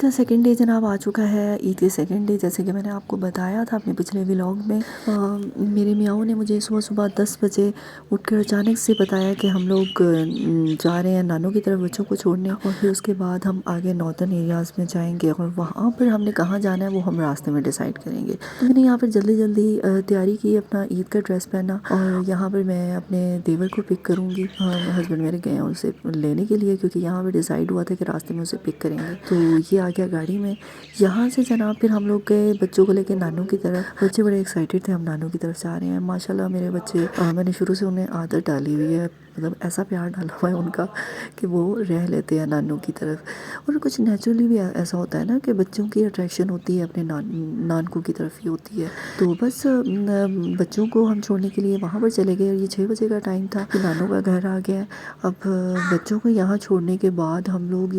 کا second day جناب آ چکا ہے، عید کے سیکنڈ ڈے، جیسے کہ میں نے آپ کو بتایا تھا اپنے پچھلے ولاگ میں۔ میرے میاؤں نے مجھے صبح 10 بجے اٹھ کر اچانک سے بتایا کہ ہم لوگ جا رہے ہیں نانوں کی طرف بچوں کو چھوڑنے، اور پھر اس کے بعد ہم آگے نارتھن ایریاز میں جائیں گے، اور وہاں پر ہم نے کہاں جانا ہے وہ ہم راستے میں ڈیسائیڈ کریں گے۔ تو میں نے یہاں پر جلدی تیاری کی، اپنا عید کا ڈریس پہنا، اور یہاں پر میں اپنے دیور کو پک کروں گی۔ ہسبینڈ میرے گئے ہیں اسے لینے کے لیے، کیونکہ یہاں پہ ڈیسائیڈ ہوا تھا کہ راستے میں اسے پک کریں گے۔ تو یہ آ گیا گاڑی میں۔ یہاں سے جناب پھر ہم لوگ گئے بچوں کو لے کے نانوں کی طرف۔ بچے بڑے ایکسائٹیڈ تھے، ہم نانوں کی طرف جا رہے ہیں۔ ماشاءاللہ میرے بچے، میں نے شروع سے انہیں عادت ڈالی ہوئی ہے، مطلب ایسا پیار ڈالا ہوا ہے ان کا کہ وہ رہ لیتے ہیں نانوں کی طرف۔ اور کچھ نیچرلی بھی ایسا ہوتا ہے نا کہ بچوں کی اٹریکشن ہوتی ہے اپنے نانکوں کی طرف ہی ہوتی ہے۔ تو بس بچوں کو ہم چھوڑنے کے لیے وہاں پر چلے گئے، اور یہ 6 بجے کا ٹائم تھا کہ نانوں کا گھر آ گیا۔ اب بچوں کو یہاں چھوڑنے کے بعد ہم لوگ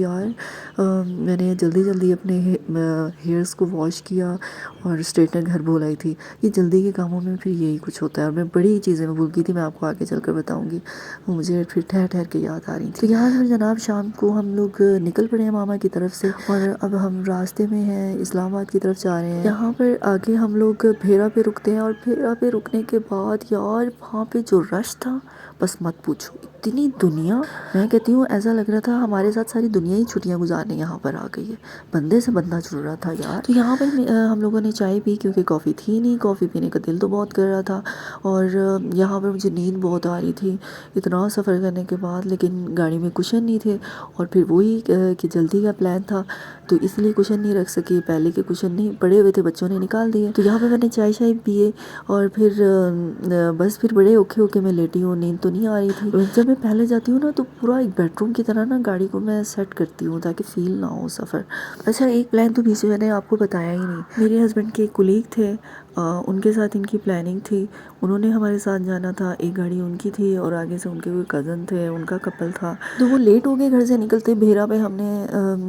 میں نے جلدی اپنے ہیئرس کو واش کیا اور اسٹریٹنر گھر بول آئی تھی۔ یہ جلدی کے کاموں میں پھر یہی کچھ ہوتا ہے، اور میں بڑی چیزیں میں بھول گئی تھی، میں آپ کو آگے چل کر بتاؤں گی، وہ مجھے پھر ٹھہر کے یاد آ رہی تھی۔ تو یہاں سے جناب شام کو ہم لوگ نکل پڑے ہیں ماما کی طرف سے، اور اب ہم راستے میں ہیں اسلام آباد کی طرف جا رہے ہیں۔ یہاں پر آگے ہم لوگ بھیرا پہ رکتے ہیں، اور بھیرا پہ رکنے کے بعد یار وہاں پہ جو رش تھا بس مت پوچھو، اتنی دنیا، میں کہتی ہوں ایسا لگ رہا تھا ہمارے ساتھ ساری دنیا ہی چھٹیاں گزارنے یہاں پر آ گئی ہے، بندے سے بندہ جڑ رہا تھا یار۔ تو یہاں پر ہم لوگوں نے چائے پی، کیونکہ کافی تھی نہیں، کافی پینے کا دل تو بہت کر رہا تھا، اور یہاں پر مجھے نیند بہت آ رہی تھی اتنا سفر کرنے کے بعد، لیکن گاڑی میں کشن نہیں تھے، اور پھر وہی کہ جلدی کا پلان تھا تو اس لیے کشن نہیں رکھ سکی، پہلے کے کشن نہیں پڑے ہوئے تھے، بچوں نے نکال دیے۔ تو یہاں پہ میں نے چائے پیے، اور پھر بس پھر بڑے اوکھے میں لیٹی ہوں، نیند تو نہیں آ رہی تھی۔ جب میں پہلے جاتی ہوں نا تو پورا ایک بیڈ روم کی طرح نا گاڑی کو میں سیٹ کرتی ہوں تاکہ فیل نہ ہو سفر۔ اچھا ایک پلان تو بیچ میں میں نے آپ کو بتایا ہی نہیں، میرے ہسبینڈ کے ایک کولیگ تھے، ان کے ساتھ ان کی پلاننگ تھی، انہوں نے ہمارے ساتھ جانا تھا، ایک گاڑی ان کی تھی اور آگے سے ان کے کوئی کزن تھے، ان کا کپل تھا، تو وہ لیٹ ہو گئے گھر سے نکلتے۔ بھیرا پہ ہم نے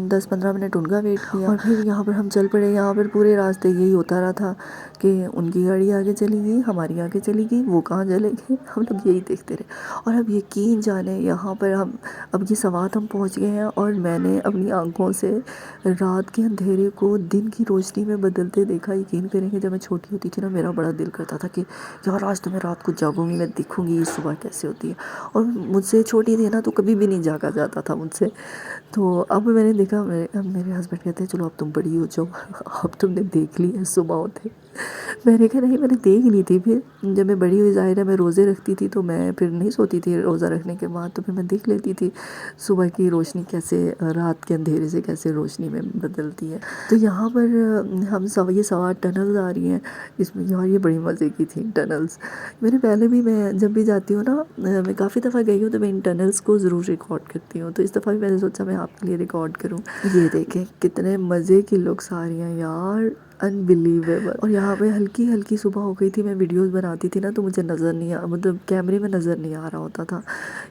10-15 منٹ ان کا ویٹ کیا، اور پھر یہاں پر ہم چل پڑے۔ یہاں پر پورے راستے یہی ہوتا رہا تھا کہ ان کی گاڑی آگے چلی گئی، ہماری آگے چلی گئی، وہ کہاں چلے گئے، ہم لوگ یہی دیکھتے رہے۔ اور اب یقین جانے یہاں پر اب یہ سوات ہم پہنچ گئے ہیں، اور میں نے اپنی آنکھوں سے رات کے اندھیرے کو دن کی روشنی میں بدلتے دیکھا۔ یقین کریں کہ جب میں چھوٹی ہوتی تھی نا، میرا بڑا دل کرتا تھا کہ یار آج تو میں رات کو جاگوں گی، میں دیکھوں گی صبح کیسے ہوتی ہے، اور مجھ سے چھوٹی تھی نا تو کبھی بھی نہیں جاگا جاتا تھا مجھ سے۔ تو اب میں نے دیکھا، میرے ہسبینڈ کہتے ہیں چلو اب تم بڑی ہو جاؤ، اب تم نے دیکھ لی ہے صبح ہوتے۔ میں نے کہا نہیں، میں نے دیکھ لی تھی، پھر جب میں بڑی ہوئی ظاہر ہے میں روزے رکھتی تھی تو میں پھر نہیں سوتی تھی روزہ رکھنے کے بعد، تو پھر میں دیکھ لیتی تھی صبح کی روشنی کیسے رات کے اندھیرے سے کیسے روشنی میں بدلتی ہے۔ تو یہاں پر یہ سوات ٹنلز آ رہی ہیں، اس میں یار یہ بڑی مزے کی تھی ٹنلز۔ میں نے پہلے بھی، میں جب بھی جاتی ہوں نا، میں کافی دفعہ گئی ہوں تو میں ان ٹنلز کو ضرور ریکارڈ کرتی ہوں، تو اس دفعہ بھی میں نے سوچا میں آپ کے لیے ریکارڈ کروں۔ یہ دیکھیں کتنے مزے کی لکس آ رہی ہیں یار، انبلیویبل۔ اور یہاں پہ ہلکی صبح ہو گئی تھی، میں ویڈیوز بناتی تھی نا تو مجھے نظر نہیں مطلب کیمرے میں نظر نہیں آ رہا ہوتا تھا۔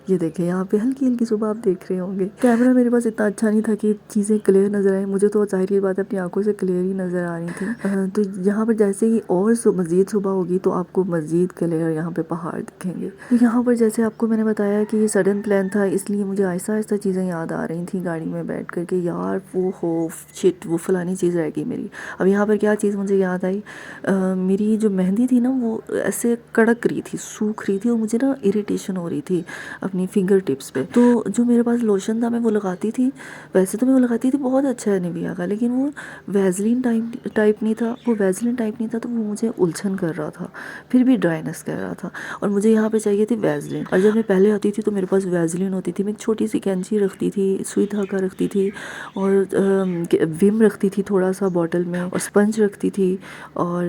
یہ دیکھیں یہاں پہ ہلکی صبح آپ دیکھ رہے ہوں گے، کیمرہ میرے پاس اتنا اچھا نہیں تھا کہ چیزیں کلیئر نظر آئیں، مجھے تو ظاہر بات ہے اپنی آنکھوں سے کلیئر ہی نظر آ رہی تھی۔ تو یہاں پر جیسے ہی اور مزید صبح ہوگی تو آپ کو مزید کلیئر یہاں پہ پہاڑ دکھیں گے۔ یہاں پر جیسے آپ کو میں نے بتایا کہ یہ سڈن پلان تھا، اس لیے مجھے آہستہ چیزیں یاد آ رہی تھیں گاڑی میں بیٹھ کر کے، یار وہ فلانی چیز رہ گئی میری۔ اب یہاں پر کیا چیز مجھے یاد آئی، میری جو مہندی تھی نا وہ ایسے کڑک رہی تھی، سوکھ رہی تھی، اور مجھے نا اریٹیشن ہو رہی تھی اپنی فنگر ٹپس پہ۔ تو جو میرے پاس لوشن تھا میں وہ لگاتی تھی، ویسے تو میں وہ لگاتی تھی بہت اچھا ہے نیویا کا، لیکن وہ ویزلین ٹائپ نہیں تھا، تو وہ مجھے الجھن کر رہا تھا، پھر بھی ڈرائنس کر رہا تھا، اور مجھے یہاں پہ چاہیے تھی ویزلین۔ اور جب میں پہلے آتی تھی تو میرے پاس ویزلین ہوتی تھی، میں ایک چھوٹی سی کینچی رکھتی تھی، سوئی دھاگا رکھتی تھی، اور ویم رکھتی تھی تھوڑا سا بوٹل میں، اور اسپنج رکھتی تھی، اور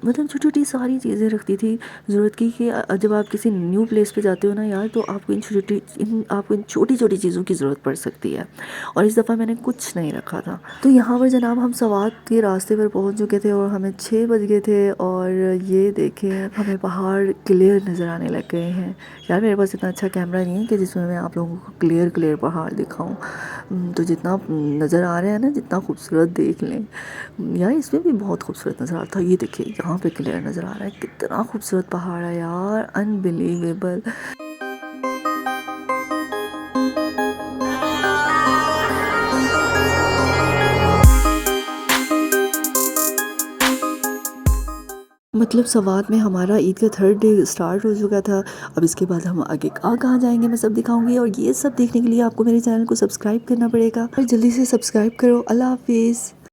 مطلب چھوٹی ساری چیزیں رکھتی تھی ضرورت کی، کہ جب آپ کسی نیو پلیس پہ جاتے ہو نا یار، تو آپ کو ان چھوٹی چیزوں کی ضرورت پڑ سکتی ہے، اور اس دفعہ میں نے کچھ نہیں رکھا تھا۔ تو یہاں پر جناب ہم سوات کے راستے پر پہنچ چکے تھے، اور ہمیں 6 بج گئے تھے، اور یہ دیکھیں ہمیں پہاڑ کلیئر نظر آنے لگ گئے ہیں۔ یار میرے پاس اتنا اچھا کیمرہ نہیں ہے کہ جس میں آپ لوگوں کو کلیئر پہاڑ دکھاؤں، تو جتنا نظر آ رہا ہے نا، جتنا خوبصورت دیکھ لیں یار، اس میں بھی بہت خوبصورت نظر آتا ہے۔ یہ دیکھیں یہاں پہ کلیئر نظر آ رہا ہے، کتنا خوبصورت پہاڑ ہے یار، انبلیویبل۔ مطلب سوات میں ہمارا عید کا 3rd ڈے اسٹارٹ ہو چکا تھا. اب اس کے بعد ہم آگے کہاں جائیں گے میں سب دکھاؤں گی، اور یہ سب دیکھنے کے لیے آپ کو میرے چینل کو سبسکرائب کرنا پڑے گا. جلدی سے سبسکرائب کرو. اللہ حافظ.